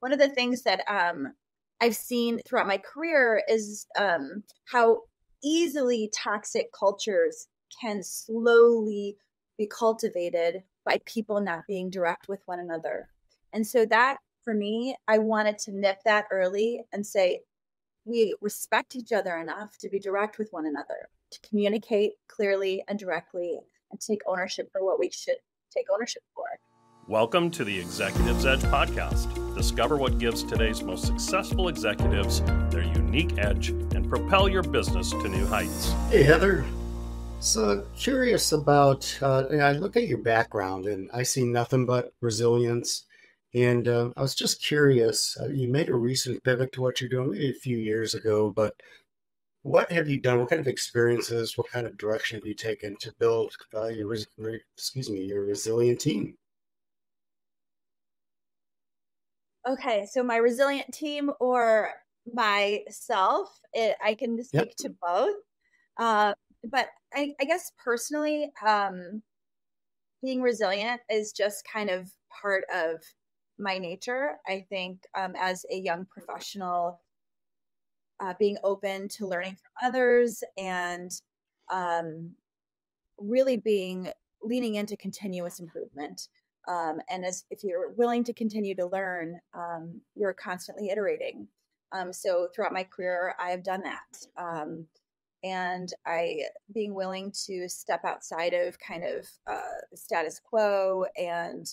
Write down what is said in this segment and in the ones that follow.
one of the things that I've seen throughout my career is how easily toxic cultures can slowly be cultivated by people not being direct with one another. And so that for me, I wanted to nip that early and say, we respect each other enough to be direct with one another, to communicate clearly and directly, and take ownership for what we should take ownership for. Welcome to the Executive's Edge podcast. Discover what gives today's most successful executives their unique edge and propel your business to new heights. Hey, Heather. So curious about, I look at your background and I see nothing but resilience. And I was just curious, you made a recent pivot to what you're doing maybe a few years ago, but what have you done? What kind of experiences, what kind of direction have you taken to build your resilient team? Okay, so my resilient team or myself, I can speak to both. But I guess personally, being resilient is just kind of part of my nature. I think as a young professional, being open to learning from others and really leaning into continuous improvement. And if you're willing to continue to learn, you're constantly iterating. So throughout my career, I have done that. And being willing to step outside of kind of the status quo and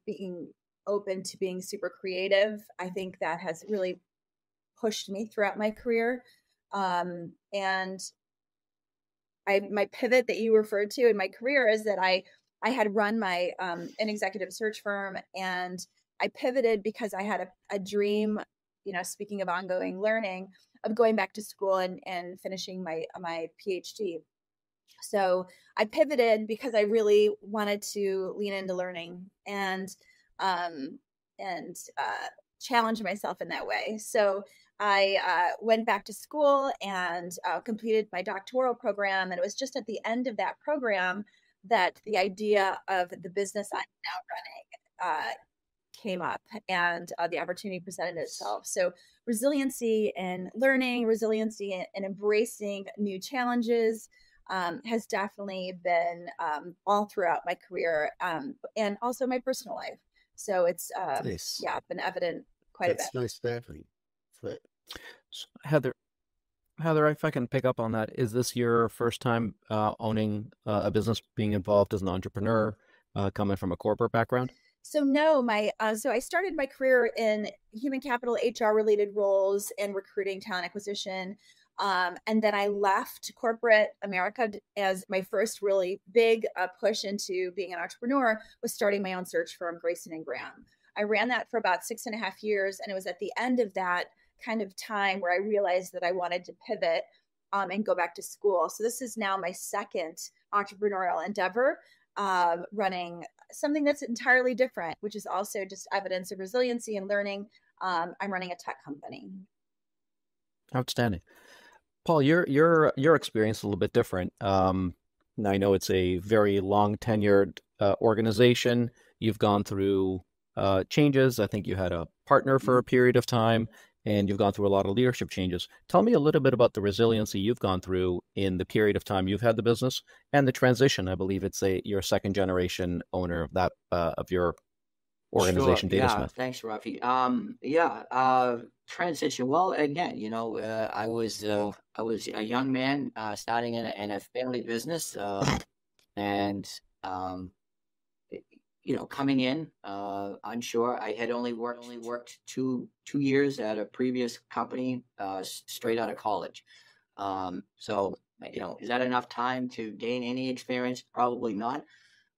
being open to being super creative, I think that has really pushed me throughout my career. And my pivot that you referred to in my career is that I had run an executive search firm, and I pivoted because I had a dream, speaking of ongoing learning, of going back to school and finishing my PhD. So I pivoted because I really wanted to lean into learning and challenge myself in that way. So I went back to school and completed my doctoral program. And it was just at the end of that program that the idea of the business I'm now running came up, and the opportunity presented itself. So resiliency in learning, resiliency in embracing new challenges has definitely been all throughout my career and also my personal life. So it's Nice. been evident quite a bit. That's nice background. But So, Heather, if I can pick up on that, is this your first time owning a business, being involved as an entrepreneur, coming from a corporate background? So no, so I started my career in human capital, HR related roles and recruiting, talent acquisition. And then I left corporate America as my first really big push into being an entrepreneur was starting my own search firm, Grayson and Graham. I ran that for about 6.5 years. And it was at the end of that kind of time where I realized that I wanted to pivot and go back to school. So this is now my second entrepreneurial endeavor, running something that's entirely different, which is also just evidence of resiliency and learning. I'm running a tech company. Outstanding. Paul, your experience is a little bit different. I know it's a very long tenured organization. You've gone through changes. I think you had a partner for a period of time, and you've gone through a lot of leadership changes. Tell me a little bit about the resiliency you've gone through in the period of time you've had the business and the transition. I believe it's you're a second generation owner of that of your organization, Sure. Datasmith. Yeah, thanks, Rafi. Transition. Well, again, I was a young man starting in a family business, and coming in unsure. I had only worked two years at a previous company, straight out of college. So is that enough time to gain any experience? Probably not.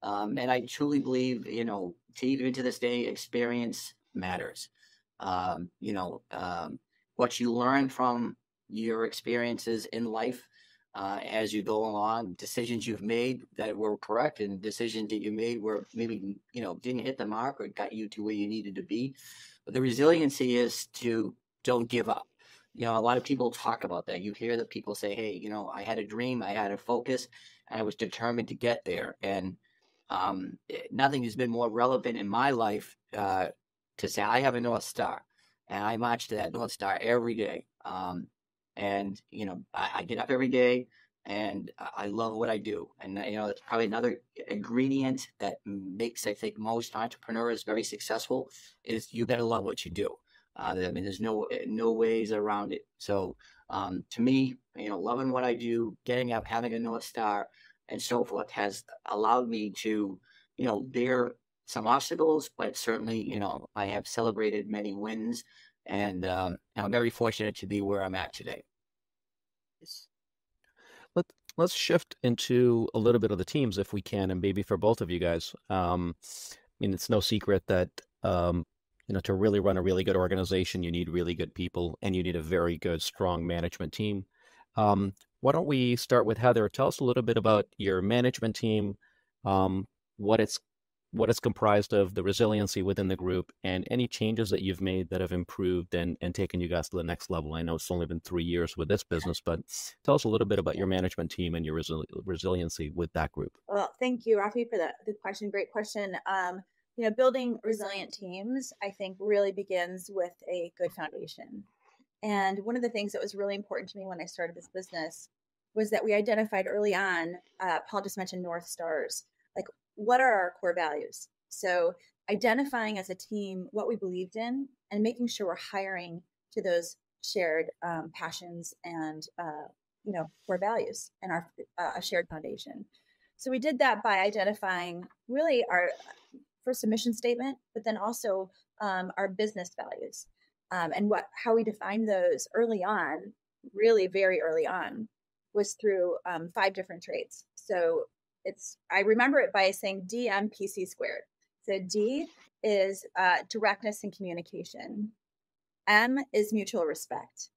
And I truly believe, even to this day, experience matters. What you learn from your experiences in life as you go along, decisions you've made that were correct and decisions that you made were maybe, didn't hit the mark or got you to where you needed to be. But the resiliency is to don't give up. A lot of people talk about that. You hear that people say, hey, I had a dream, I had a focus, and I was determined to get there. And nothing has been more relevant in my life to say, I have a North Star and I march to that North Star every day. And, I get up every day and I love what I do. And, it's probably another ingredient that makes, I think, most entrepreneurs very successful is you got to love what you do. I mean, there's no ways around it. So to me, loving what I do, getting up, having a North Star and so forth has allowed me to, bear some obstacles, but certainly, I have celebrated many wins and I'm very fortunate to be where I'm at today. Let's shift into a little bit of the teams if we can, and maybe for both of you guys. I mean, it's no secret that to really run a really good organization, you need really good people, and you need a very good, strong management team. Why don't we start with Heather? Tell us a little bit about your management team, what it's comprised of, the resiliency within the group, and any changes that you've made that have improved and taken you guys to the next level. I know it's only been 3 years with this business, but tell us a little bit about your management team and your resiliency with that group. Well, thank you, Rafi, for the question. Great question. Building resilient teams, I think, really begins with a good foundation. And one of the things that was really important to me when I started this business was that we identified early on, Paul just mentioned North Stars, like what are our core values? So identifying as a team what we believed in and making sure we're hiring to those shared passions and, core values and our a shared foundation. So we did that by identifying really our first a mission statement, but then also our business values. And how we defined those early on, really very early on, was through 5 different traits. So I remember it by saying DMPC squared. So D is directness and communication. M is mutual respect.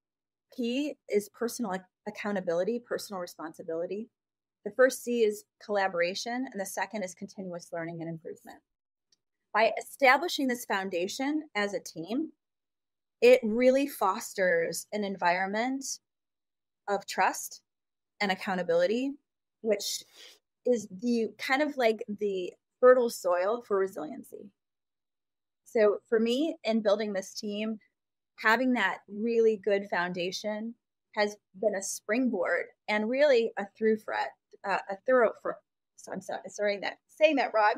P is personal accountability, personal responsibility. The first C is collaboration, and the second is continuous learning and improvement. By establishing this foundation as a team, it really fosters an environment of trust and accountability, which is the kind of like the fertile soil for resiliency. So for me, in building this team, having that really good foundation has been a springboard and really a through thread, so I'm sorry that saying that wrong,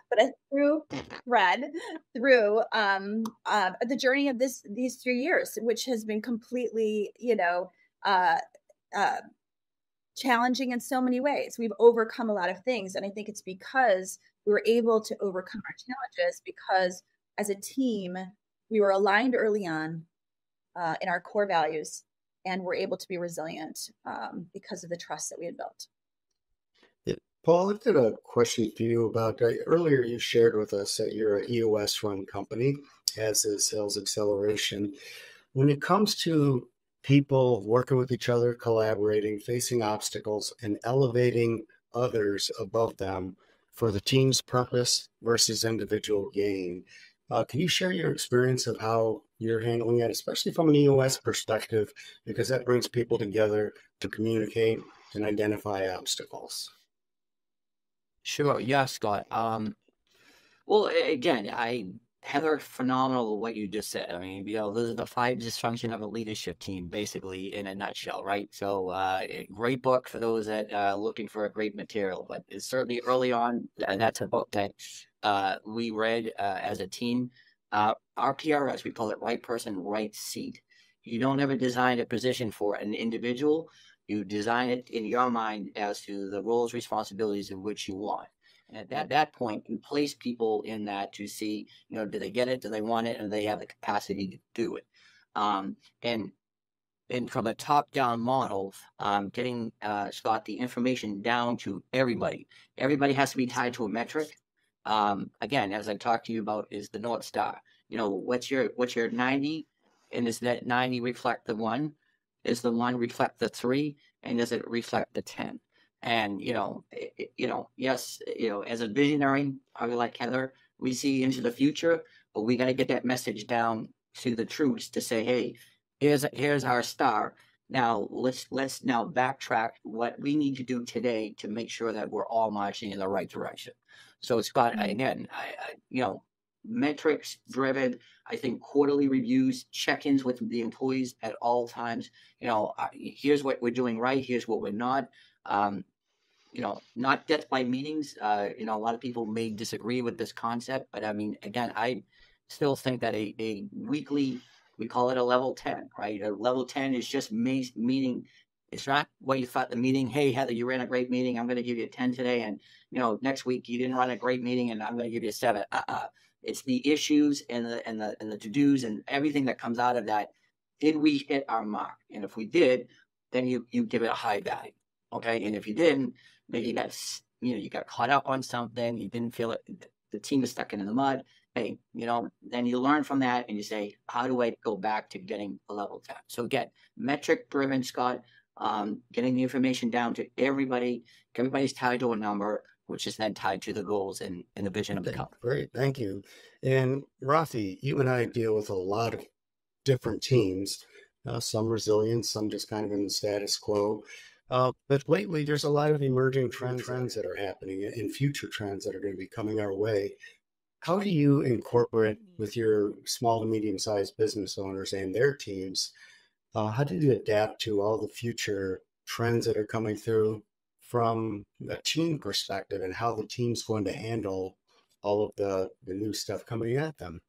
but a through thread through the journey of these 3 years, which has been completely, challenging in so many ways. We've overcome a lot of things, and I think it's because we were able to overcome our challenges because as a team we were aligned early on in our core values, and we're able to be resilient because of the trust that we had built. Paul, I've got a question for you about earlier you shared with us that you're an EOS run company, as is Sales Acceleration. When it comes to people working with each other, collaborating, facing obstacles, and elevating others above them for the team's purpose versus individual gain, can you share your experience of how you're handling it, especially from an EOS perspective, because that brings people together to communicate and identify obstacles? Sure. Yeah, Scott. Well, again, Heather, phenomenal what you just said. I mean, those are the 5 dysfunction of a leadership team, basically, in a nutshell, right? So, great book for those that are looking for a great material. But it's certainly early on, and that's a book that we read as a team. RPRS, we call it right person, right seat. You don't ever design a position for an individual. You design it in your mind as to the roles, responsibilities of which you want. And at that point, you place people in that to see, do they get it? Do they want it? And they have the capacity to do it. And from a top-down model, getting, Scott, the information down to everybody. Everybody has to be tied to a metric. Again, as I talked to you about, is the North Star. What's your 90? And does that 90 reflect the 1? Is the 1 reflect the 3? And does it reflect the 10? And, yes, as a visionary, probably like Heather, we see into the future, but we got to get that message down to the troops to say, hey, here's our star. Now let's now backtrack what we need to do today to make sure that we're all marching in the right direction. So Scott, again, metrics driven. I think quarterly reviews, check-ins with the employees at all times. Here's what we're doing right. Here's what we're not. Not death by meetings. A lot of people may disagree with this concept, but I mean, again, I still think that a weekly, we call it a level 10, right? A level 10 is just meeting. It's not what you thought the meeting. Hey, Heather, you ran a great meeting. I'm going to give you a 10 today. And, next week you didn't run a great meeting and I'm going to give you a 7. It's the issues and the to-dos and everything that comes out of that. Did we hit our mark? And if we did, then you give it a high value. Okay. And if you didn't, maybe you got caught up on something, you didn't feel it, the team is stuck in the mud. Hey, then you learn from that and you say, how do I go back to getting a level 10? So again, metric driven, Scott, getting the information down to everybody. Everybody's tied to a number, which is then tied to the goals and the vision of the company. Great, thank you. And Rafi, you and I deal with a lot of different teams, some resilient, some just kind of in the status quo. But lately, there's a lot of emerging trends that are happening and future trends that are going to be coming our way. How do you incorporate with your small to medium-sized business owners and their teams? How do you adapt to all the future trends that are coming through from a team perspective and how the team's going to handle all of the new stuff coming at them?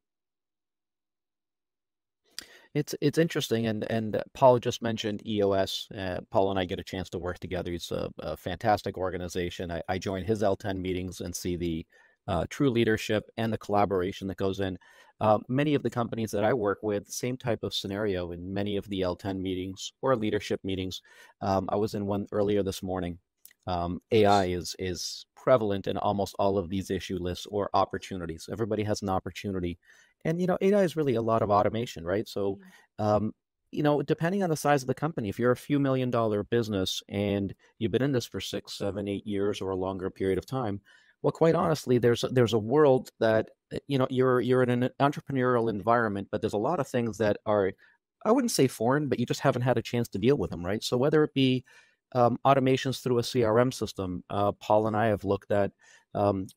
It's interesting, and Paul just mentioned EOS. Paul and I get a chance to work together. He's a fantastic organization. I join his L10 meetings and see the true leadership and the collaboration that goes in. Many of the companies that I work with, same type of scenario in many of the L10 meetings or leadership meetings. I was in one earlier this morning. AI is prevalent in almost all of these issue lists or opportunities. Everybody has an opportunity. And, AI is really a lot of automation, right? So, depending on the size of the company, if you're a few $1 million business and you've been in this for 6, 7, 8 years or a longer period of time, well, quite honestly, there's a world that, you're in an entrepreneurial environment, but there's a lot of things that are, I wouldn't say foreign, but you just haven't had a chance to deal with them, right? So whether it be automations through a CRM system, Paul and I have looked at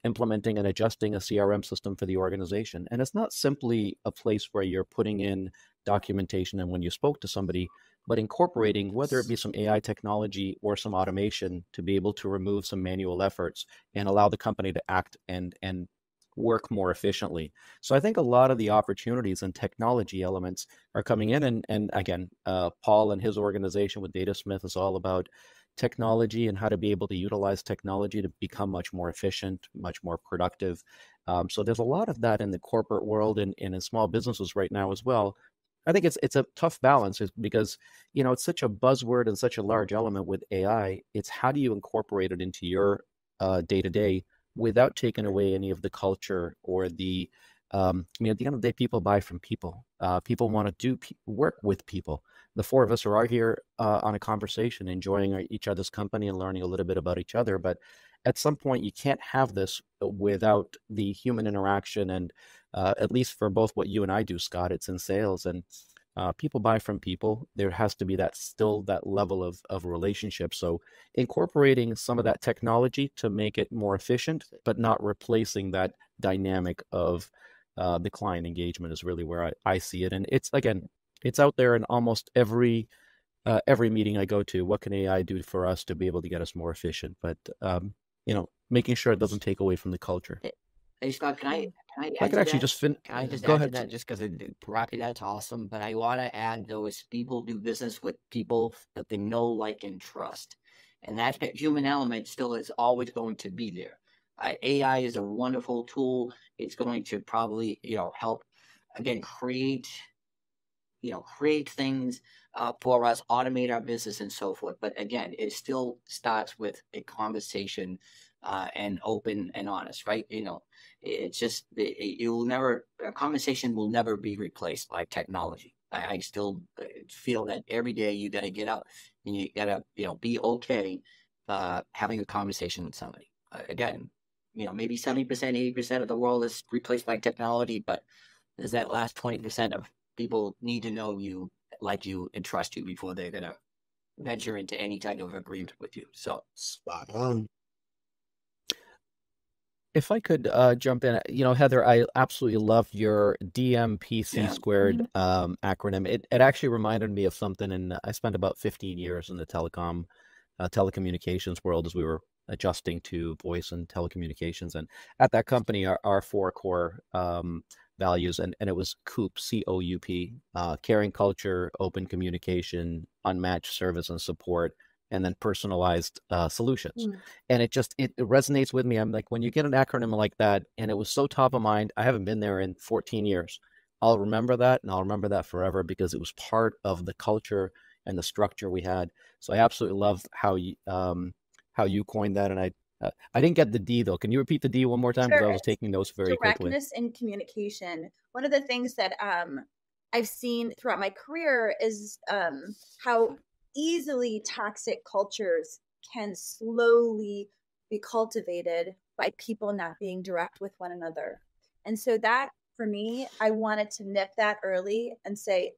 implementing and adjusting a CRM system for the organization. And it's not simply a place where you're putting in documentation and when you spoke to somebody, but incorporating whether it be some AI technology or some automation to be able to remove some manual efforts and allow the company to act and work more efficiently. So I think a lot of the opportunities and technology elements are coming in. And again, Paul and his organization with Datasmith is all about technology and how to be able to utilize technology to become much more efficient, much more productive. So there's a lot of that in the corporate world and in small businesses right now as well. I think it's a tough balance because, it's such a buzzword and such a large element with AI. It's how do you incorporate it into your day-to-day without taking away any of the culture or the, at the end of the day, people buy from people. People want to do work with people. The four of us are out here on a conversation, enjoying each other's company and learning a little bit about each other. But at some point, you can't have this without the human interaction. And at least for both what you and I do, Scott, it's in sales and people buy from people. There has to be that level of relationship. So incorporating some of that technology to make it more efficient, but not replacing that dynamic of the client engagement is really where I see it. And it's out there in almost every meeting I go to. What can AI do for us to be able to get us more efficient? But making sure it doesn't take away from the culture. Hey Scott, can I I could actually just Can I just go add to ahead. that just because Rocky, that's awesome. But I want to add though is people do business with people that they know, like, and trust. And that human element still is always going to be there. AI is a wonderful tool. It's going to probably, help again create things for us, automate our business and so forth. But again, it still starts with a conversation and open and honest, right? It's just, a conversation will never be replaced by technology. I still feel that every day you got to get out and you got to, be okay having a conversation with somebody. Again, maybe 70%, 80% of the world is replaced by technology, but there's that last 20% of people need to know you, like you, and trust you before they're going to venture into any type of agreement with you. So Spot on. If I could jump in, Heather, I absolutely loved your DMPC Yeah. squared acronym. It actually reminded me of something, and I spent about 15 years in the telecommunications world as we were adjusting to voice and telecommunications. And at that company, our four core values, and it was COUP, COUP, caring culture, open communication, unmatched service and support, and then personalized solutions. And it resonates with me. I'm like, when you get an acronym like that, and it was so top of mind, I haven't been there in 14 years. I'll remember that, and I'll remember that forever because it was part of the culture and the structure we had. So I absolutely love how you coined that, and I didn't get the D though. Can you repeat the D one more time? Because I Sure. was taking notes very quickly. Directness in communication. One of the things that I've seen throughout my career is how easily toxic cultures can slowly be cultivated by people not being direct with one another. And so that, for me, I wanted to nip that early and say,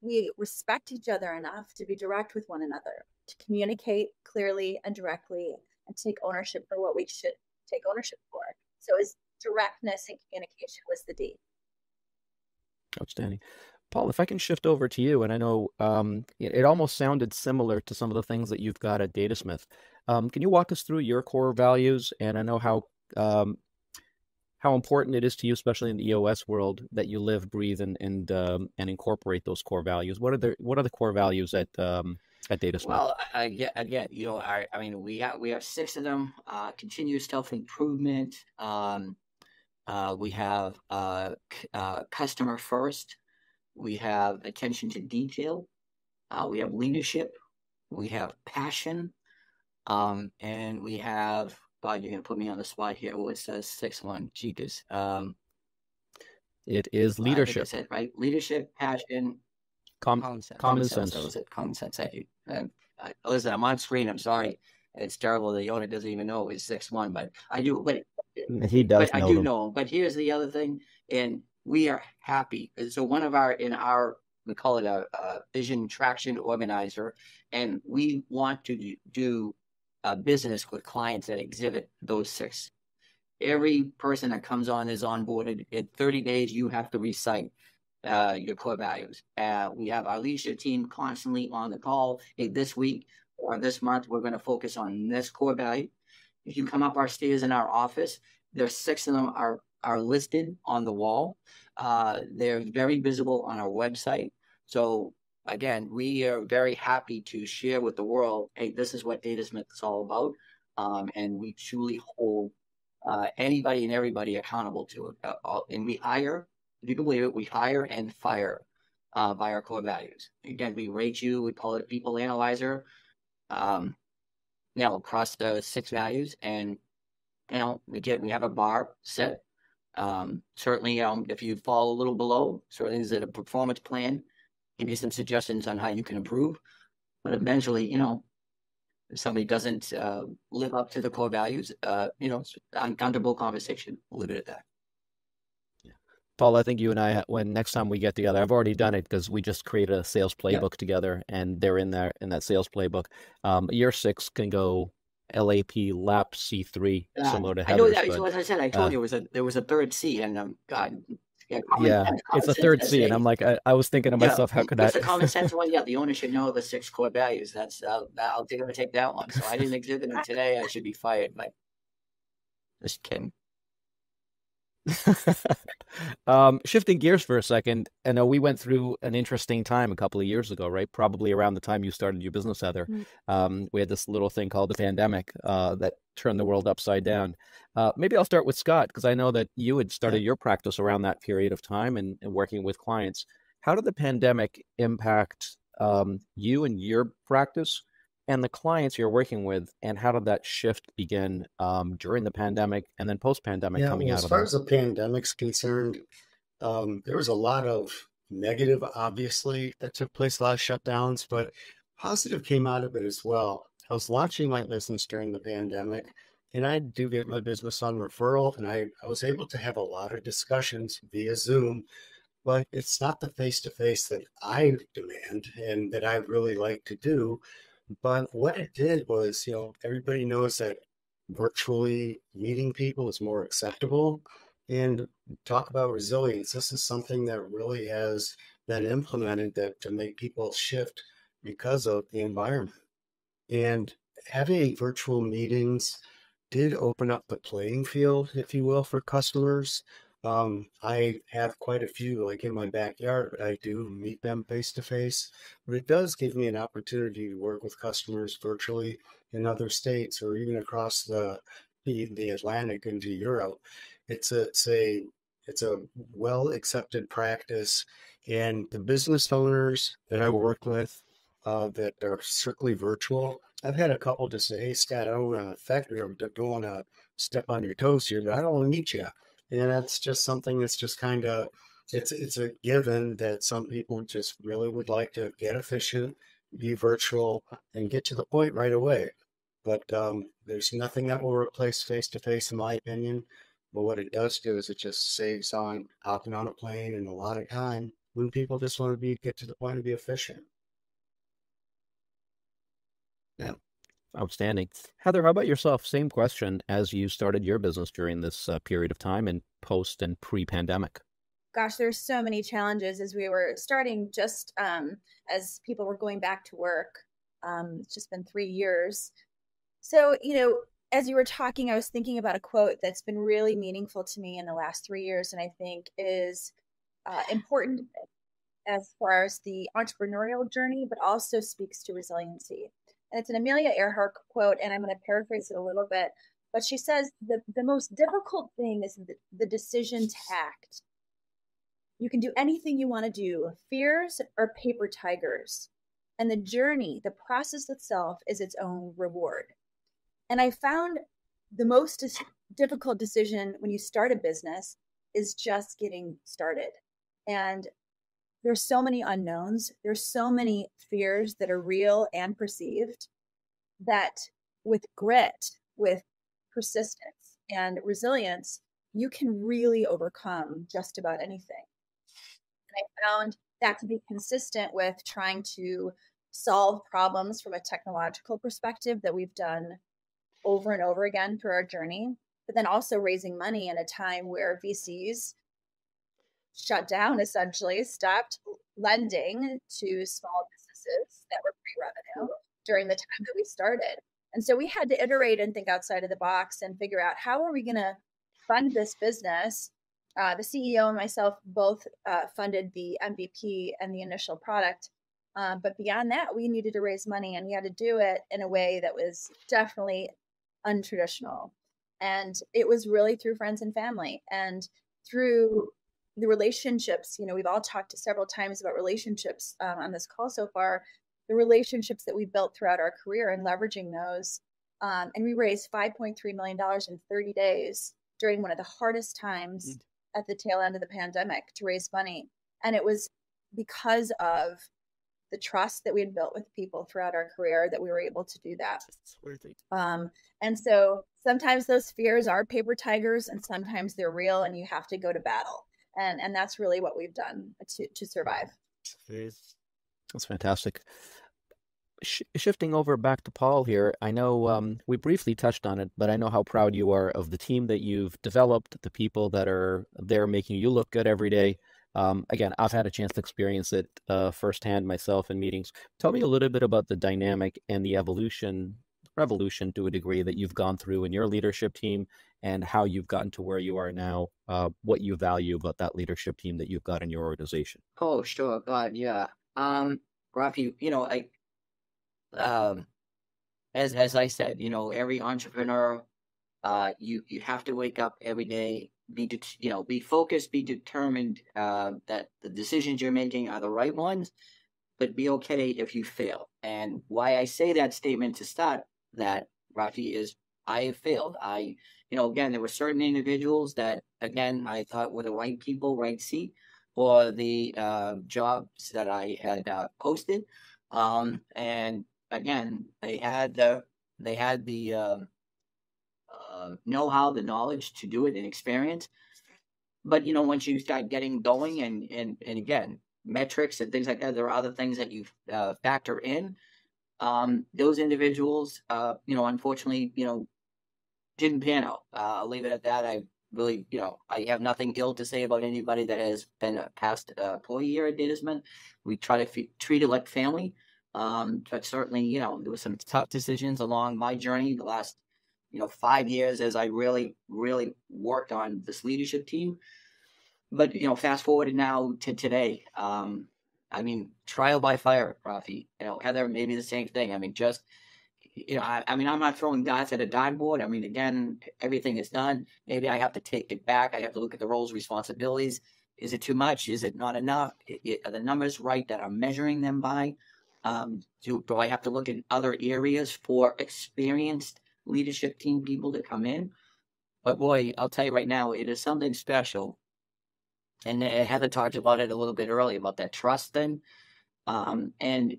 we respect each other enough to be direct with one another, to communicate clearly and directly, and take ownership for what we should take ownership for. So is directness and communication was the D. Outstanding. Paul, if I can shift over to you, and I know it almost sounded similar to some of the things that you've got at Datasmith. Can you walk us through your core values? And I know how important it is to you, especially in the EOS world, that you live, breathe, and incorporate those core values. What are the core values at Datasmith? Well, again, I mean, we have six of them. Continuous self-improvement. We have customer first. We have attention to detail. We have leadership. We have passion. And we have, God, you're going to put me on the spot here. What's the sixth one? Jeepers. It is leadership. I said, right? Leadership, passion, common sense. That was it. Common sense. Thank you. Listen, I'm on screen. I'm sorry. It's terrible. The owner doesn't even know it's 6-1, but I do. But he does. But I do know. But here's the other thing, and we are happy. So one of we call it a vision traction organizer, and we want to do business with clients that exhibit those six. Every person that comes on is onboarded. In 30 days, you have to recite your core values. We have our leadership team constantly on the call. Hey, this week or this month, we're going to focus on this core value. If you come up our stairs in our office, there's 6 of them are listed on the wall. They're very visible on our website. So again, we are very happy to share with the world, hey, this is what Datasmith is all about. And we truly hold anybody and everybody accountable to it. And we hire, if you can believe it, we hire and fire by our core values. Again, we rate you, we call it people analyzer. Across the 6 values, and we have a bar set. Certainly, if you fall a little below, certainly there's a performance plan. Give you some suggestions on how you can improve. But eventually, if somebody doesn't live up to the core values, it's an uncomfortable conversation. We'll leave it at that. Paul, I think you and I, when next time we get together, I've already done it because we just created a sales playbook together, and they're in that sales playbook. Year 6 can go LAP, LAP, C3, similar to Heather's. I know that. But, as I said, I told you there was a third C, and God. It's a third C, and I'm like, I was thinking to myself, how could I? It's a common sense one. Yeah, the owner should know the 6 core values. That's I'll take that one. So I didn't exhibit them today. I should be fired. But just kidding. Shifting gears for a second, I know we went through an interesting time a couple of years ago, right? Probably around the time you started your business, Heather. We had this little thing called the pandemic that turned the world upside down. Maybe I'll start with Scott, because I know that you had started your practice around that period of time and working with clients. How did the pandemic impact you and your practice and the clients you're working with, and how did that shift begin during the pandemic and then post-pandemic coming out of it? As far as the pandemic's concerned, there was a lot of negative, obviously, that took place, a lot of shutdowns, but positive came out of it as well. I was launching my business during the pandemic, and I do get my business on referral, and I was able to have a lot of discussions via Zoom, but it's not the face-to-face that I demand and that I really like to do. But what it did was, everybody knows that virtually meeting people is more acceptable. And talk about resilience. This is something that really has been implemented that to make people shift because of the environment. And having virtual meetings did open up the playing field, if you will, for customers. I have quite a few, like in my backyard. I do meet them face to face, but it does give me an opportunity to work with customers virtually in other states or even across the Atlantic into Europe. It's a well accepted practice, and the business owners that I work with that are strictly virtual. I've had a couple just say, "Hey, Scott, I don't want to affect you. I don't want to step on your toes here, but I don't want to meet you." And that's just something that's just kind of it's a given that some people just really would like to get efficient, be virtual, and get to the point right away. But there's nothing that will replace face to face, in my opinion. But what it does do is it just saves on hopping on a plane and a lot of time when people just want to get to the point and be efficient. Yeah. Outstanding. Heather, how about yourself? Same question as you started your business during this period of time in post and pre-pandemic. Gosh, there's so many challenges as we were starting, just as people were going back to work. It's just been 3 years. So, as you were talking, I was thinking about a quote that's been really meaningful to me in the last 3 years, and I think is important as far as the entrepreneurial journey, but also speaks to resiliency. And it's an Amelia Earhart quote, and I'm going to paraphrase it a little bit. But she says, the most difficult thing is the decision to act. You can do anything you want to do. Fears are paper tigers. And the journey, the process itself, is its own reward. And I found the most difficult decision when you start a business is just getting started. And there's so many unknowns. There's so many fears that are real and perceived that with grit, with persistence and resilience, you can really overcome just about anything. And I found that to be consistent with trying to solve problems from a technological perspective that we've done over and over again through our journey, but then also raising money in a time where VCs shut down, essentially stopped lending to small businesses that were pre-revenue during the time that we started. And so we had to iterate and think outside of the box and figure out how are we going to fund this business. The CEO and myself both funded the MVP and the initial product. But beyond that, we needed to raise money, and we had to do it in a way that was definitely untraditional. And it was really through friends and family and through the relationships. We've all talked several times about relationships on this call so far, the relationships that we built throughout our career and leveraging those. And we raised $5.3 million in 30 days during one of the hardest times at the tail end of the pandemic to raise money. And it was because of the trust that we had built with people throughout our career that we were able to do that. And so sometimes those fears are paper tigers and sometimes they're real and you have to go to battle. And that's really what we've done to survive. That's fantastic. Shifting over back to Paul here, I know we briefly touched on it, but I know how proud you are of the team that you've developed, the people that are there making you look good every day. Again, I've had a chance to experience it firsthand myself in meetings. Tell me a little bit about the dynamic and the revolution to a degree that you've gone through in your leadership team and how you've gotten to where you are now, what you value about that leadership team that you've got in your organization. Oh, sure. God, yeah. Rafi, as I said, every entrepreneur, you have to wake up every day, be focused, be determined that the decisions you're making are the right ones, but be okay if you fail. And why I say that statement to start that, Rafi, is I have failed. Again, there were certain individuals that, again, I thought were the right people, right seat for the jobs that I had posted. And again, they had the know-how, the knowledge to do it and experience. But, once you start getting going and again, metrics and things like that, there are other things that you factor in. Those individuals, unfortunately, didn't pan out. I'll leave it at that. I really, I have nothing ill to say about anybody that has been a past employee here at Datasmith. We try to treat it like family. But certainly, there was some tough decisions along my journey the last, 5 years as I really, really worked on this leadership team. But, fast forwarded now to today. I mean, trial by fire, Rafi. Heather, maybe the same thing. I mean, just I mean, I'm not throwing darts at a dartboard. I mean, again, everything is done. Maybe I have to take it back. I have to look at the roles, responsibilities. Is it too much? Is it not enough? Are the numbers right that I'm measuring them by? Do I have to look at other areas for experienced leadership team people to come in? But boy, I'll tell you right now, it is something special. And Heather talked about it a little bit earlier about that trust thing. And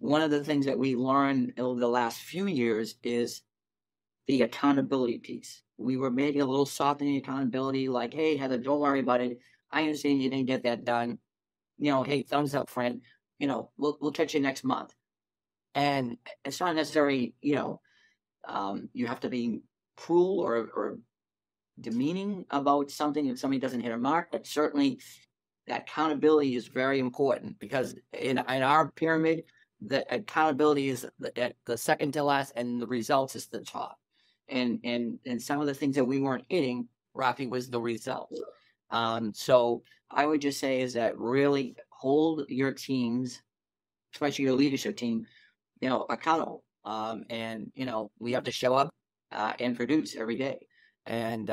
one of the things that we learned over the last few years is the accountability piece. We were maybe a little soft in the accountability, like, hey, Heather, don't worry about it. I understand you didn't get that done. Hey, thumbs up, friend. We'll catch you next month. And it's not necessarily, you have to be cruel or demeaning about something if somebody doesn't hit a mark, but certainly that accountability is very important because in our pyramid, the accountability is at the second to last and the results is the top. And some of the things that we weren't hitting, Rafi, was the results. So I would just say is that really hold your teams, especially your leadership team, accountable. And we have to show up and produce every day and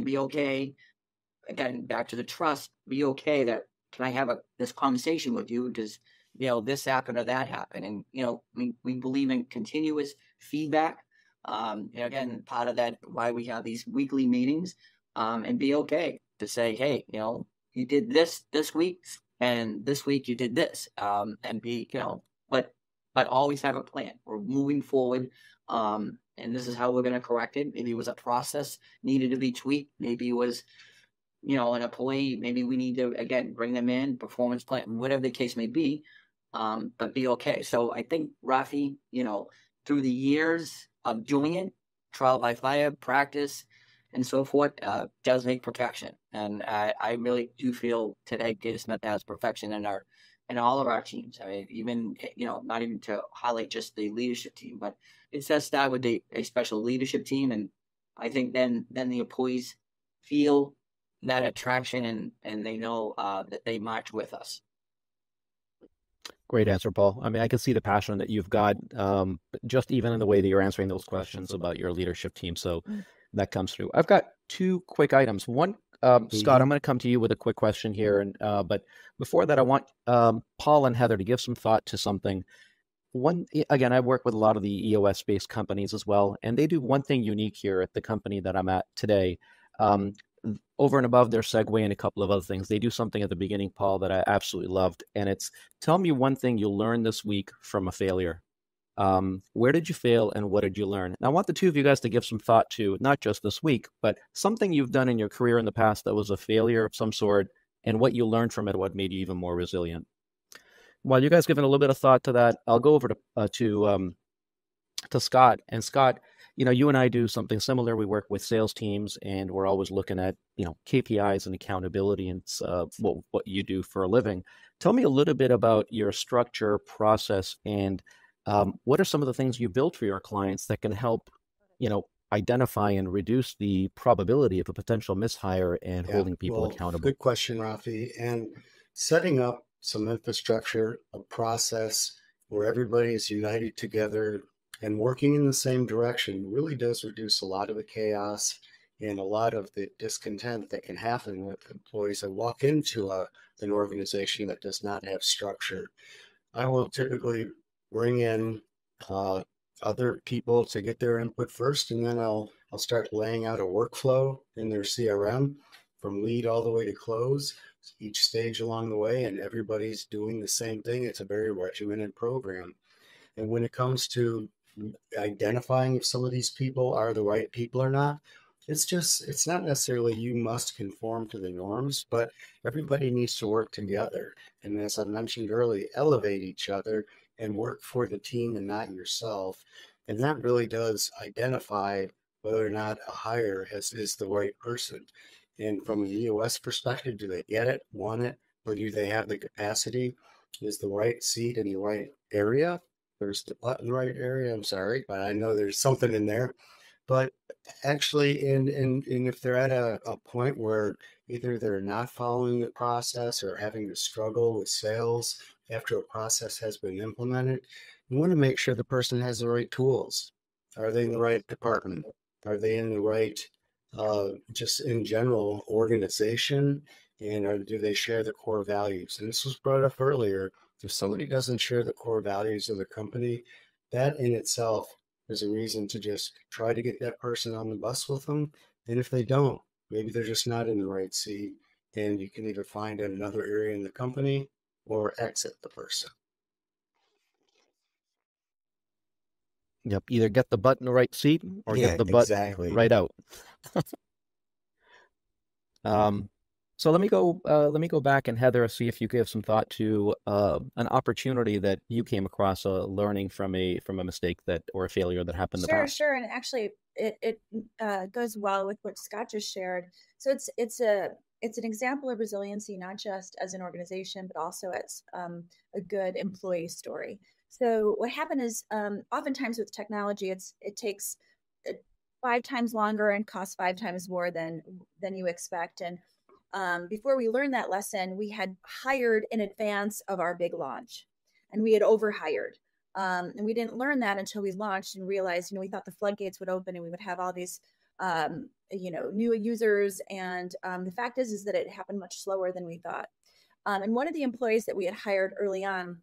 be okay. Again, back to the trust, be okay that can I have this conversation with you? Does, this happen or that happen? And, we believe in continuous feedback. Again, part of that, why we have these weekly meetings, and be okay to say, hey, you did this week and this week you did this, and be, but always have a plan. We're moving forward. And this is how we're going to correct it. Maybe it was a process needed to be tweaked. Maybe it was, an employee, maybe we need to, again, bring them in, performance plan, whatever the case may be, but be okay. So I think, Rafi, through the years of doing it, trial by fire, practice, and so forth, does make perfection. And I really do feel today Datasmith has perfection in all of our teams. I mean, even, not even to highlight just the leadership team, but it does start with a special leadership team. And I think then the employees feel that attraction and they know that they march with us. Great answer, Paul. I mean, I can see the passion that you've got, just even in the way that you're answering those questions about your leadership team. So that comes through. I've got two quick items. One, Scott, I'm going to come to you with a quick question here. And but before that, I want Paul and Heather to give some thought to something. One, again, I work with a lot of the EOS-based companies as well, and they do one thing unique here at the company that I'm at today. Over and above their segue and a couple of other things, they do something at the beginning, Paul, that I absolutely loved. And it's, tell me one thing you learned this week from a failure. Where did you fail and what did you learn? And I want the two of you guys to give some thought to, not just this week, but something you've done in your career in the past that was a failure of some sort and what you learned from it, what made you even more resilient. While you guys giving a little bit of thought to that, I'll go over to Scott. And Scott, you and I do something similar. We work with sales teams, and we're always looking at, KPIs and accountability and what you do for a living. Tell me a little bit about your structure, process, and what are some of the things you built for your clients that can help, identify and reduce the probability of a potential mishire and holding people accountable? Good question, Rafi. And setting up some infrastructure, a process where everybody is united together and working in the same direction really does reduce a lot of the chaos and a lot of the discontent that can happen with employees that walk into an organization that does not have structure. I will typically bring in other people to get their input first, and then I'll start laying out a workflow in their CRM from lead all the way to close, each stage along the way, and everybody's doing the same thing. It's a very regimented program. And when it comes to identifying if some of these people are the right people or not, it's not necessarily you must conform to the norms, but everybody needs to work together. And as I mentioned earlier, elevate each other and work for the team and not yourself. And that really does identify whether or not a hire is the right person. And from a U.S. perspective, do they get it, want it, or do they have the capacity? Is the right seat in the right area? There's the butt in the right area. I'm sorry, but I know there's something in there. But actually, and if they're at a point where either they're not following the process or having to struggle with sales after a process has been implemented, you want to make sure the person has the right tools. Are they in the right department? Are they in the right, just in general, organization? And do they share the core values? And this was brought up earlier. If somebody doesn't share the core values of the company, that in itself is a reason to just try to get that person on the bus with them. And if they don't, maybe they're just not in the right seat, and you can either find another area in the company or exit the person. Yep. Either get the butt in the right seat or Yeah, get the butt exactly. right out. So let me go back, and Heather, see if you give some thought to an opportunity that you came across, learning from a mistake that or a failure that happened in the past. Sure. And actually, it goes well with what Scott just shared. So it's an example of resiliency, not just as an organization, but also as a good employee story. So what happened is, oftentimes with technology, it takes 5 times longer and costs 5 times more than you expect. And before we learned that lesson, we had hired in advance of our big launch, and we had overhired. And we didn't learn that until we launched and realized, we thought the floodgates would open and we would have all these, new users. And the fact is that it happened much slower than we thought. And one of the employees that we had hired early on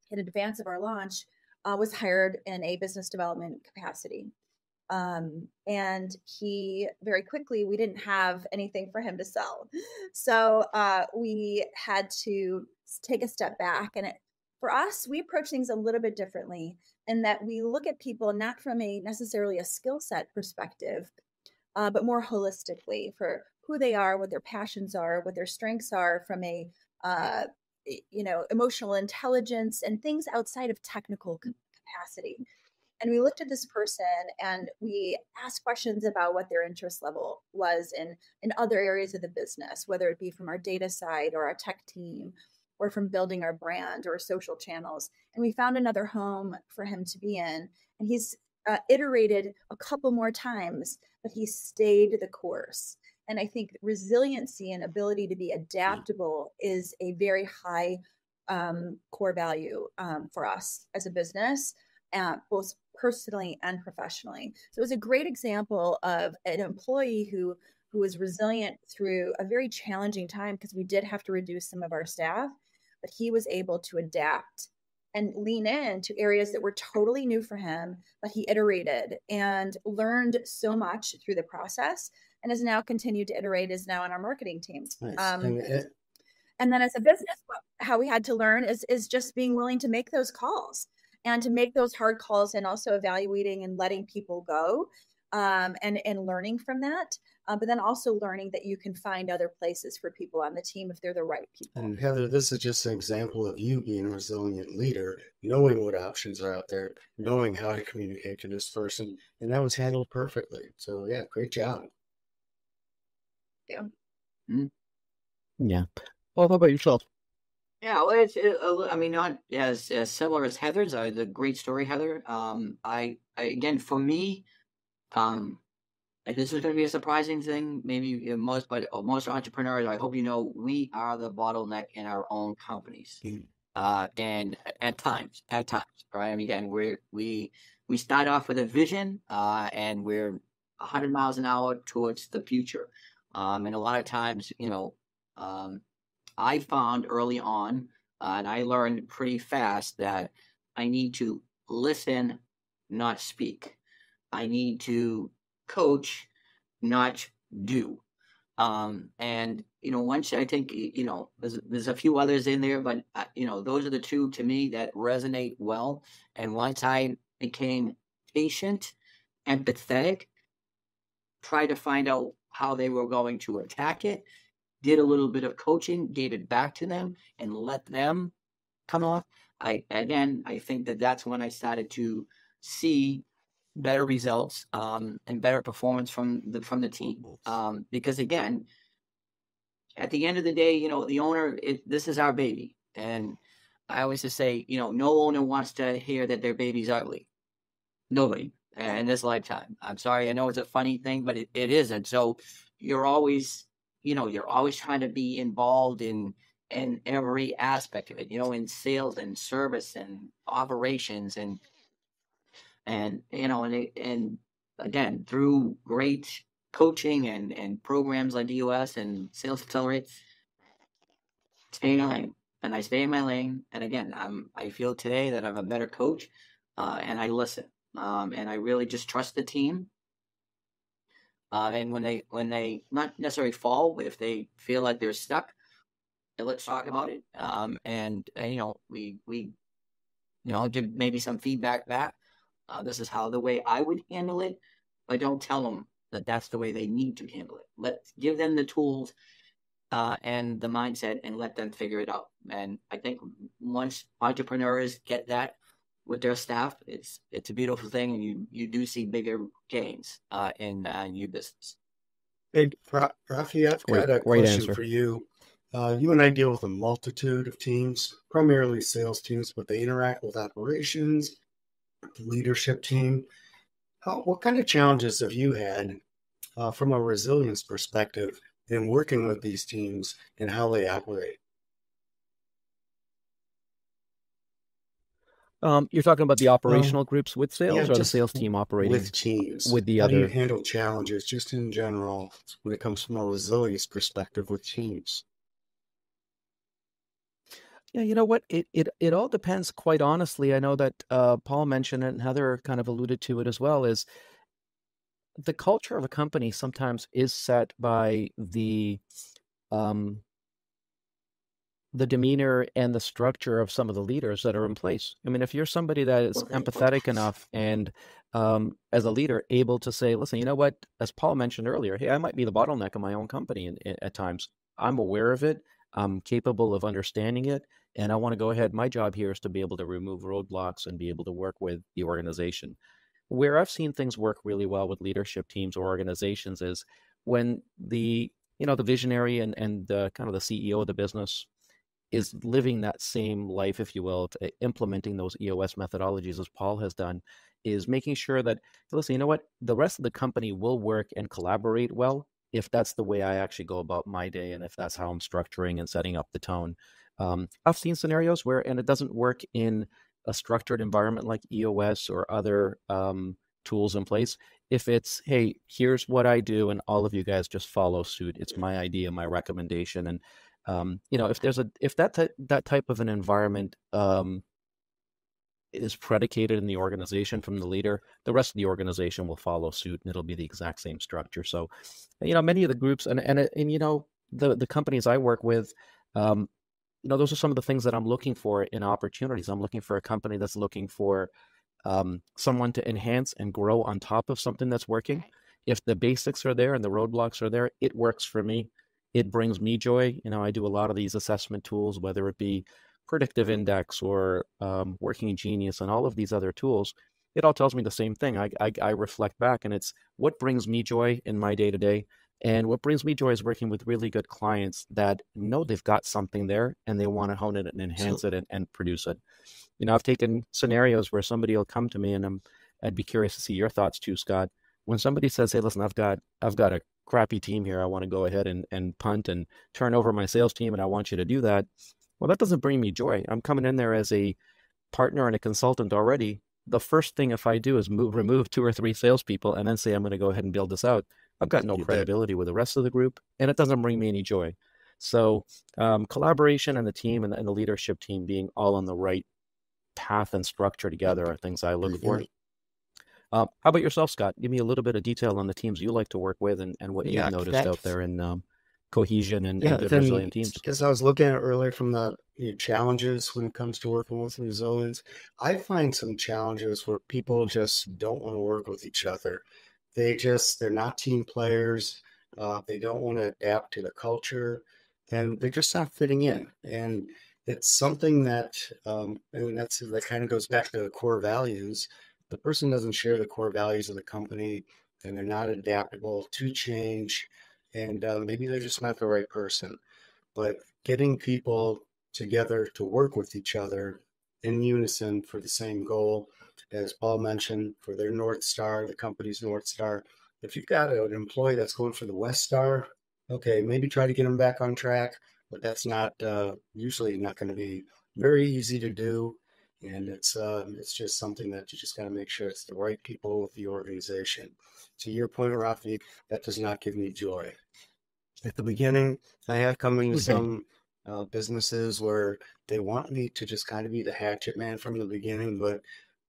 in advance of our launch was hired in a business development capacity. And he very quickly, we didn't have anything for him to sell. So we had to take a step back. And for us, we approach things a little bit differently in that we look at people not from necessarily a skill set perspective, but more holistically for who they are, what their passions are, what their strengths are from a emotional intelligence and things outside of technical capacity. And we looked at this person and we asked questions about what their interest level was in other areas of the business, whether it be from our data side or our tech team or from building our brand or social channels. And we found another home for him to be in. And he's iterated a couple more times, but he stayed the course. And I think resiliency and ability to be adaptable is a very high core value for us as a business, both personally and professionally. So it was a great example of an employee who was resilient through a very challenging time because we did have to reduce some of our staff, but he was able to adapt and lean into areas that were totally new for him, but he iterated and learned so much through the process and has now continued to iterate, is now on our marketing team. Nice. And then as a business, how we had to learn is just being willing to make those calls and to make those hard calls and also evaluating and letting people go and learning from that. But then also learning that you can find other places for people on the team if they're the right people. And Heather, this is just an example of you being a resilient leader, knowing what options are out there, knowing how to communicate to this person, and that was handled perfectly. So yeah, great job. Yeah. Yeah. Well, how about yourself? Yeah, well, I mean, not as similar as Heather's. The great story, Heather. I again, for me, like this is going to be a surprising thing, maybe most entrepreneurs. I hope you know we are the bottleneck in our own companies, and at times, right? I mean, again, we start off with a vision, and we're 100 miles an hour towards the future, and a lot of times, I found early on, and I learned pretty fast that I need to listen, not speak. I need to coach, not do. And once I think there's a few others in there, but those are the two to me that resonate well. And once I became patient, empathetic, tried to find out how they were going to attack it, did a little bit of coaching, gave it back to them, and let them come off. I think that's when I started to see better results, and better performance from the team. Because again, at the end of the day, the owner, this is our baby. And I always just say, no owner wants to hear that their baby's ugly. Nobody in this lifetime. I'm sorry. I know it's a funny thing, but it isn't. So you're always, you're always trying to be involved in every aspect of it, in sales and service and operations and again, through great coaching and programs like DOS and Sales Accelerate, stay in my lane. And I stay in my lane. And again, I feel today that I'm a better coach, and I listen. And I really just trust the team. And when they not necessarily fall, but if they feel like they're stuck, then let's talk about it. We I'll give maybe some feedback back. This is how the way I would handle it, but don't tell them that that's the way they need to handle it. Let's give them the tools and the mindset, and let them figure it out. And I think once entrepreneurs get that with their staff, it's a beautiful thing, and you do see bigger gains in your business. Hey, Rafi, I've got a Great question answer. for you. You and I deal with a multitude of teams, primarily sales teams, but they interact with operations, the leadership team. What kind of challenges have you had from a resilience perspective in working with these teams and how they operate? You're talking about the Well, operational groups with yeah, sales, or the just sales team operating with teams. with the How do you other? handle challenges just in general when it comes from a resilience perspective with teams? Yeah, you know what? It all depends, quite honestly. I know that Paul mentioned it, and Heather kind of alluded to it as well, is the culture of a company sometimes is set by um, the demeanor and the structure of some of the leaders that are in place. I mean, if you're somebody that is empathetic enough and as a leader able to say, listen, you know what, as Paul mentioned earlier, hey, I might be the bottleneck in my own company at times. I'm aware of it. I'm capable of understanding it. And I want to go ahead. My job here is to be able to remove roadblocks and be able to work with the organization. Where I've seen things work really well with leadership teams or organizations is when the visionary and kind of the CEO of the business is living that same life, if you will, implementing those EOS methodologies as Paul has done, is making sure that, listen, you know what, the rest of the company will work and collaborate well if that's the way I actually go about my day and if that's how I'm structuring and setting up the tone. I've seen scenarios where, and it doesn't work in a structured environment like EOS or other tools in place. If it's, hey, here's what I do, and all of you guys just follow suit. It's my idea, my recommendation, and if that type of an environment is predicated in the organization from the leader, the rest of the organization will follow suit, and it'll be the exact same structure. So, many of the groups and the companies I work with, those are some of the things that I'm looking for in opportunities. I'm looking for a company that's looking for someone to enhance and grow on top of something that's working. If the basics are there and the roadblocks are there, it works for me. It brings me joy. I do a lot of these assessment tools, whether it be predictive index or working genius and all of these other tools. It all tells me the same thing. I reflect back, and it's what brings me joy in my day to day. And what brings me joy is working with really good clients that know they've got something there and they want to hone it and enhance it and produce it. I've taken scenarios where somebody will come to me, and I'd be curious to see your thoughts too, Scott. When somebody says, "Hey, listen, I've got a crappy team here. I want to go ahead and punt and turn over my sales team, and I want you to do that." Well, that doesn't bring me joy. I'm coming in there as a partner and a consultant already. The first thing if I do is remove 2 or 3 salespeople and then say I'm going to go ahead and build this out, I've got no credibility with the rest of the group, and it doesn't bring me any joy. So collaboration and the team and the leadership team being all on the right path and structure together are things I look for. How about yourself, Scott? Give me a little bit of detail on the teams you like to work with and what you've noticed out there in cohesion and good resilient teams. Because I was looking at it earlier from the challenges when it comes to working with resilience, I find some challenges where people just don't want to work with each other. They're not team players. They don't want to adapt to the culture, and they're just not fitting in. And it's something that, and that kind of goes back to the core values. the person doesn't share the core values of the company and they're not adaptable to change, and maybe they're just not the right person. But getting people together to work with each other in unison for the same goal, as Paul mentioned, for their North Star, the company's North Star. If you've got an employee that's going for the West Star, okay, maybe try to get them back on track, but that's not usually not going to be very easy to do. And it's just something that you just got to make sure it's the right people with the organization. To your point, Rafi, that does not give me joy. At the beginning, I have come into some businesses where they want me to just kind of be the hatchet man from the beginning, but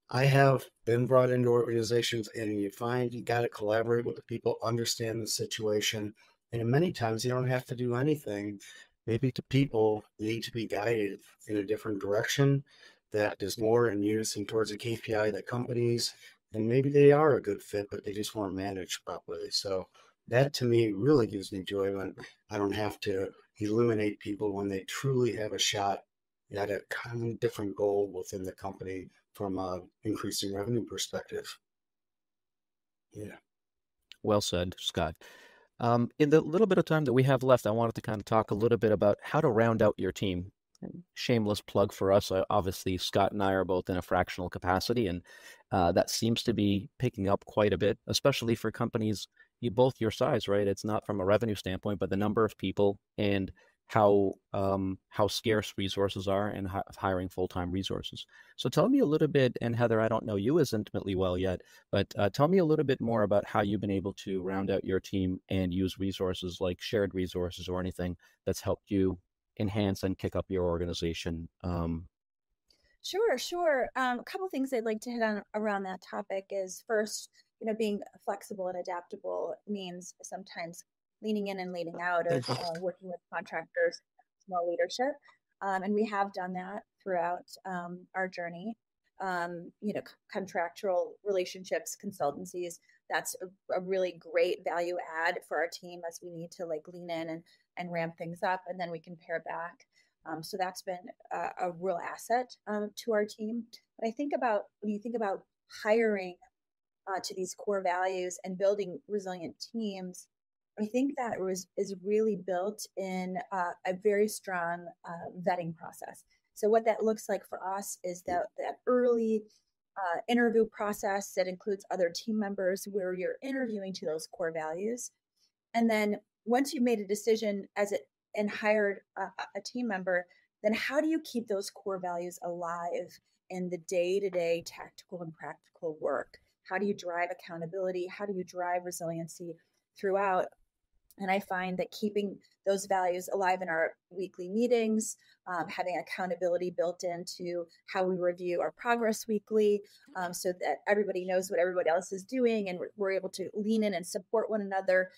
I have been brought into organizations and you find you got to collaborate with the people, understand the situation. And many times you don't have to do anything. Maybe the people need to be guided in a different direction that is more in unison towards the KPI that companies, and maybe they are a good fit, but they just weren't managed properly. So that to me really gives me joy when I don't have to eliminate people when they truly have a shot at a kind of different goal within the company from a increasing revenue perspective. Yeah. Well said, Scott. In the little bit of time that we have left, I wanted to kind of talk a little bit about how to round out your team. Shameless plug for us. Obviously, Scott and I are both in a fractional capacity, and that seems to be picking up quite a bit, especially for companies both your size, right? It's not from a revenue standpoint, but the number of people and how scarce resources are and hiring full-time resources. So tell me a little bit, and Heather, I don't know you as intimately well yet, but tell me a little bit more about how you've been able to round out your team and use resources like shared resources or anything that's helped you enhance and kick up your organization. Sure. A couple things I'd like to hit on around that topic is first, being flexible and adaptable means sometimes leaning in and leaning out of working with contractors, small leadership. And we have done that throughout our journey. Contractual relationships, consultancies, that's a really great value add for our team as we need to lean in and ramp things up, and then we can pare back. So that's been a real asset to our team. But when you think about hiring to these core values and building resilient teams, I think that is really built in a very strong vetting process. So what that looks like for us is that early interview process that includes other team members where you're interviewing to those core values. And then once you've made a decision and hired a team member, then how do you keep those core values alive in the day-to-day tactical and practical work? How do you drive accountability? How do you drive resiliency throughout? And I find that keeping those values alive in our weekly meetings, having accountability built into how we review our progress weekly, so that everybody knows what everybody else is doing and we're able to lean in and support one another,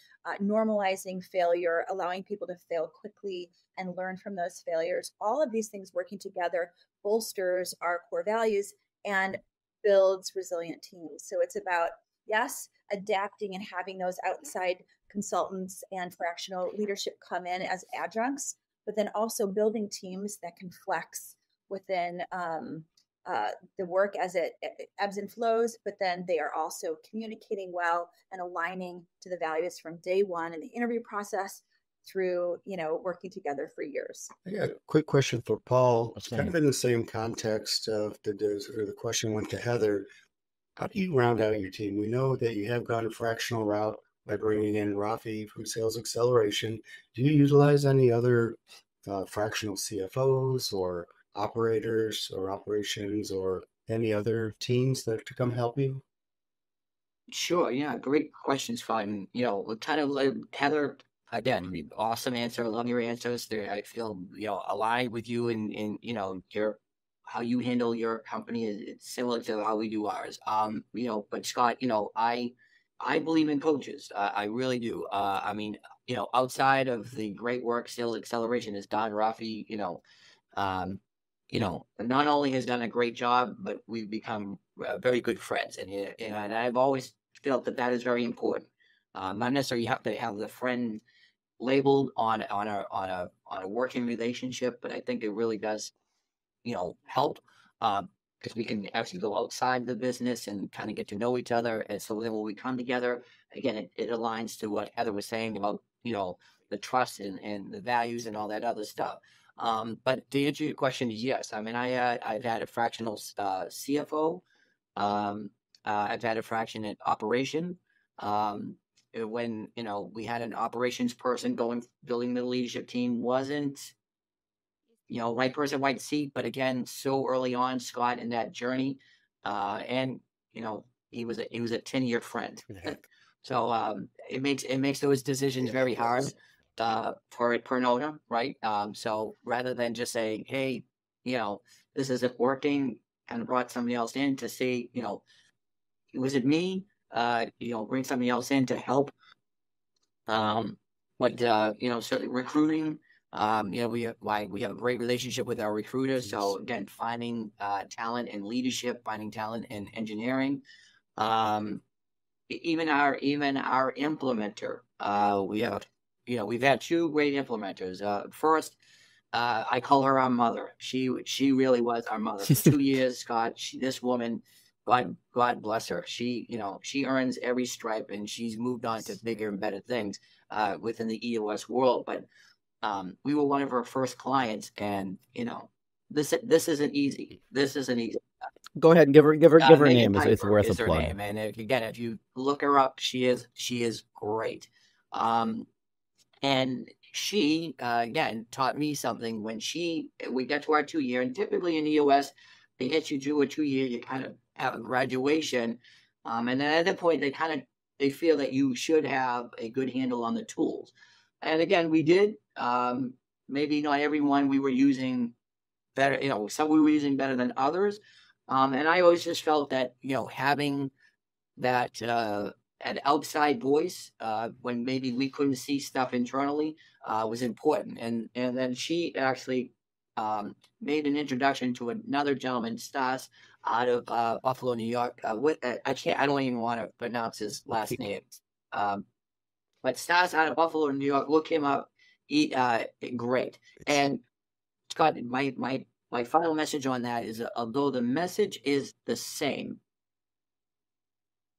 normalizing failure, allowing people to fail quickly and learn from those failures. All of these things working together bolsters our core values and builds resilient teams. So it's about, yes, adapting and having those outside consultants and fractional leadership come in as adjuncts, but then also building teams that can flex within the work as it ebbs and flows, but then they are also communicating well and aligning to the values from day one in the interview process through, working together for years. I got a quick question for Paul. It's kind of in the same context of the question went to Heather. How do you round out your team? We know that you have gone a fractional route by bringing in Rafi from Sales Acceleration. Do you utilize any other fractional CFOs or operators or operations or any other teams that to come help you? Sure. Yeah. Great questions, Fine. Kind of like Heather. Again, awesome answer. I love your answers. I feel aligned with you in your how you handle your company is similar to how we do ours. But Scott, I believe in coaches. I really do. Outside of the great work Sales Acceleration has done, Rafi, not only has done a great job, but we've become very good friends. And I've always felt that is very important. Not necessarily you have to have the friend labeled on a working relationship, but I think it really does, help. because we can actually go outside the business and kind of get to know each other. And so then when we come together, again, it aligns to what Heather was saying about, the trust and the values and all that other stuff. But to answer your question, yes. I mean, I've had a fractional CFO. I've had a fractional operation. When, we had an operations person building the leadership team, wasn't, right person, right seat, but again, so early on, Scott, in that journey, and he was a 10-year friend. So it makes those decisions very hard for an owner, right? So rather than just saying, hey, this isn't working, kind of brought somebody else in to see, was it me? Bring somebody else in to help. But certainly recruiting. We have a great relationship with our recruiters. So again, finding talent in leadership, finding talent in engineering. Even our implementer. We've had two great implementers. First, I call her our mother. She really was our mother. For 2 years, Scott. This woman, God bless her. She earns every stripe, and she's moved on to bigger and better things within the EOS world. But we were one of her first clients, and this isn't easy. This isn't easy. Go ahead and give her a name. It's worth a plug. Name. And again, if you look her up, she is great. And she again taught me something when we got to our 2 year, and typically in EOS, they get you to a 2 year, you kind of have a graduation, and then at that point they feel that you should have a good handle on the tools. And again, we did. Maybe not everyone we were using better. Some we were using better than others. And I always just felt that having that an outside voice when maybe we couldn't see stuff internally was important. And then she actually made an introduction to another gentleman, Stas, out of Buffalo, New York. I don't even want to pronounce his last name. But Stas out of Buffalo, New York, look him up. Great. And Scott, my final message on that is, although the message is the same,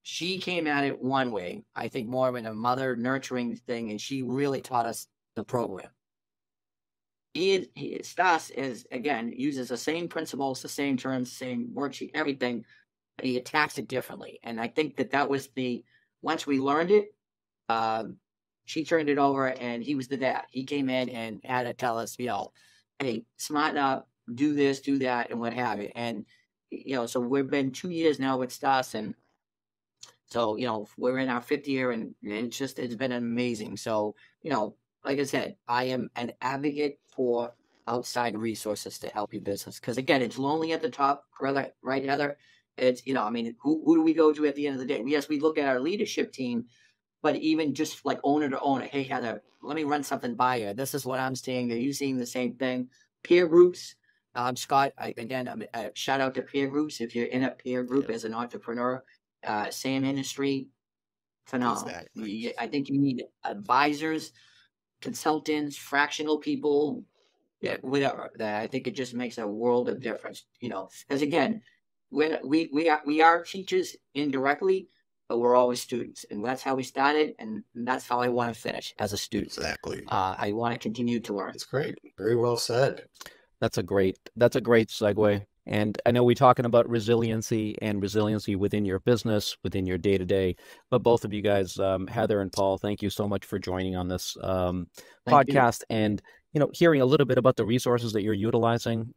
she came at it one way. I think more of a mother nurturing thing, and she really taught us the program. Stas uses the same principles, the same terms, same worksheet, everything. But he attacks it differently, and I think that was once we learned it. She turned it over, and he was the dad. He came in and had to tell us, hey, smarten up, do this, do that, and what have you. And, so we've been 2 years now with Stas, and so, we're in our 5th year, and it's been amazing. So, like I said, I am an advocate for outside resources to help your business. Because, again, it's lonely at the top, right, Heather? It's, who do we go to at the end of the day? Yes, we look at our leadership team, but even just like owner to owner, hey, Heather, let me run something by you. This is what I'm seeing. Are you seeing the same thing? Peer groups. Scott, shout out to peer groups. If you're in a peer group as an entrepreneur, same industry, phenomenal. Exactly. I think you need advisors, consultants, fractional people, whatever. I think it just makes a world of difference, because again, we are teachers indirectly, but we're always students, and that's how we started, and that's how I want to finish, as a student. Exactly. I want to continue to learn. That's great. Very well said. That's a great segue. And I know we're talking about resiliency within your business, within your day-to-day, but both of you guys, Heather and Paul, thank you so much for joining on this podcast and, hearing a little bit about the resources that you're utilizing,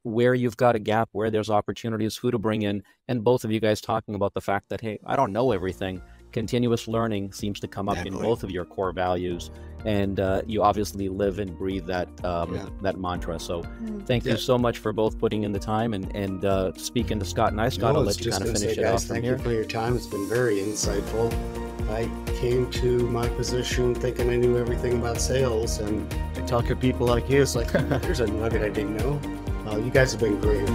where you've got a gap, where there's opportunities, who to bring in, and both of you guys talking about the fact that, hey, I don't know everything. Continuous learning seems to come up in both of your core values, and you obviously live and breathe that mantra. So thank you so much for both putting in the time and speaking to Scott and I. Scott, I'll let you kind of finish it off from here. Thank you for your time. It's been very insightful. I came to my position thinking I knew everything about sales, and I talk to people like you. It's like, there's a nugget I didn't know. You guys have been great.